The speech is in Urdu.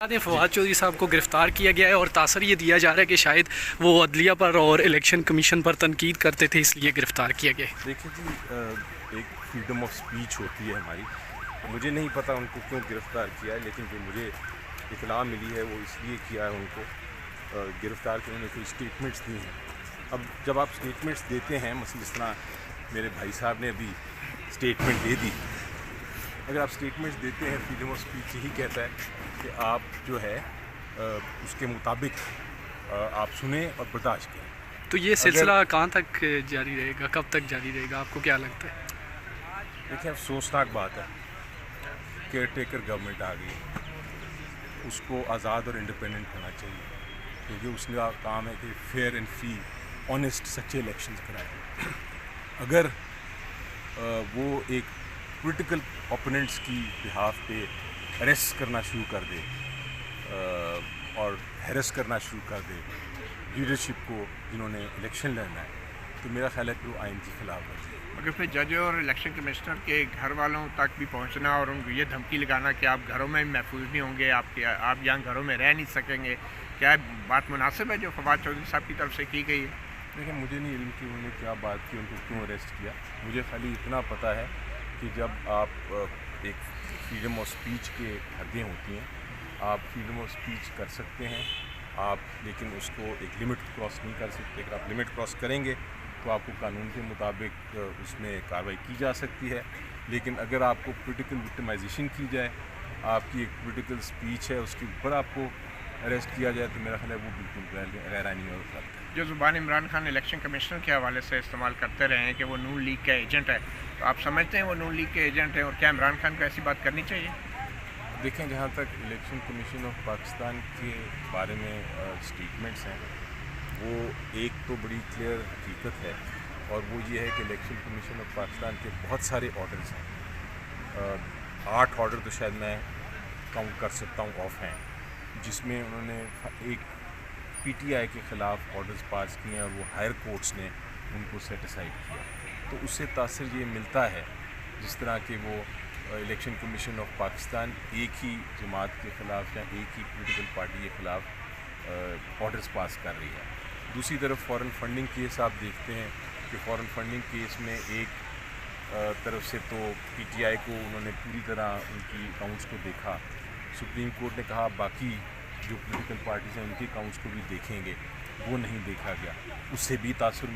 فواد چودھری صاحب کو گرفتار کیا گیا ہے اور تاثر یہ دیا جا رہا ہے کہ شاید وہ عدلیہ پر اور الیکشن کمیشن پر تنقید کرتے تھے، اس لیے گرفتار کیا گیا. دیکھیں جی، ایک فریڈم آف اسپیچ ہوتی ہے ہماری. مجھے نہیں پتہ ان کو کیوں گرفتار کیا ہے، لیکن جو مجھے اطلاع ملی ہے وہ اس لیے کیا ہے ان کو گرفتار کہ انہوں نے کوئی اسٹیٹمنٹس دی ہیں. اب جب آپ اسٹیٹمنٹس دیتے ہیں، مثلا جس طرح میرے بھائی صاحب نے ابھی اسٹیٹمنٹ دے دی، اگر آپ اسٹیٹمنٹس دیتے ہیں، فریڈم آف اسپیچ یہی کہتا ہے کہ آپ جو ہے اس کے مطابق آپ سنیں اور برداشت کریں. تو یہ سلسلہ کہاں تک جاری رہے گا، کب تک جاری رہے گا، آپ کو کیا لگتا ہے؟ دیکھیں، افسوسناک بات ہے، کیئر ٹیکر گورنمنٹ آ گئی. اس کو آزاد اور انڈیپینڈنٹ ہونا چاہیے، کیونکہ اس کا کام ہے کہ فیئر اینڈ فری آنیسٹ سچے الیکشنز کرائے. اگر وہ ایک پولیٹیکل اوپوننٹس کی بہاف پہ اریسٹ کرنا شروع کر دے اور ہیرس کرنا شروع کر دے لیڈرشپ کو جنہوں نے الیکشن لڑنا ہے، تو میرا خیال ہے کہ وہ آئین کی خلاف ورزی ہے. مگر پھر جج اور الیکشن کمشنر کے گھر والوں تک بھی پہنچنا اور ان کو یہ دھمکی لگانا کہ آپ گھروں میں محفوظ نہیں ہوں گے، آپ یہاں گھروں میں رہ نہیں سکیں گے، کیا بات مناسب ہے جو فواد چودھری صاحب کی طرف سے کی گئی ہے؟ دیکھیں، مجھے نہیں علم کہ انہوں نے کیا بات کی، ان کو کیوں اریسٹ کیا. مجھے خالی اتنا پتہ ہے کہ جب آپ ایک فریڈم آف اسپیچ کے حدیں ہوتی ہیں، آپ فریڈم آف اسپیچ کر سکتے ہیں آپ، لیکن اس کو ایک لمٹ کراس نہیں کر سکتے. اگر آپ لمٹ کراس کریں گے تو آپ کو قانون کے مطابق اس میں کارروائی کی جا سکتی ہے. لیکن اگر آپ کو پولیٹیکل وکٹمائزیشن کی جائے، آپ کی ایک پولیٹیکل اسپیچ ہے اس کے اوپر آپ کو اریسٹ کیا جائے، تو میرا خیال ہے وہ بالکل غیر آئینی اور غلط ہے. جو زبان عمران خان الیکشن کمشنر کے حوالے سے استعمال کرتے رہے ہیں کہ وہ نون لیگ کا ایجنٹ ہے، تو آپ سمجھتے ہیں وہ نون لیگ کے ایجنٹ ہیں، اور کیا عمران خان کو ایسی بات کرنی چاہیے؟ دیکھیں، جہاں تک الیکشن کمیشن آف پاکستان کے بارے میں اسٹیٹمنٹس ہیں، وہ ایک تو بڑی کلیئر حقیقت ہے، اور وہ یہ ہے کہ الیکشن کمیشن آف پاکستان کے بہت سارے آرڈرز ہیں. 8 آرڈر تو شاید میں کاؤنٹ کر سکتا ہوں آف ہیں، جس میں انہوں نے ایک پی ٹی آئی کے خلاف آرڈرز پاس کیے ہیں اور وہ ہائر کورٹس نے ان کو سیٹ اسائڈ کیا. تو اس سے تاثر یہ ملتا ہے جس طرح کہ وہ الیکشن کمیشن آف پاکستان ایک ہی جماعت کے خلاف یا ایک ہی پولیٹیکل پارٹی کے خلاف آرڈرز پاس کر رہی ہے. دوسری طرف فورن فنڈنگ کیس آپ دیکھتے ہیں کہ فورن فنڈنگ کیس میں ایک طرف سے تو پی ٹی آئی کو انہوں نے پوری طرح ان کی اکاؤنٹس کو دیکھا، سپریم کورٹ نے کہا باقی جو پولیٹیکل پارٹیز ہیں ان کے اکاؤنٹس کو بھی دیکھیں گے، وہ نہیں دیکھا گیا. اس سے بھی تاثر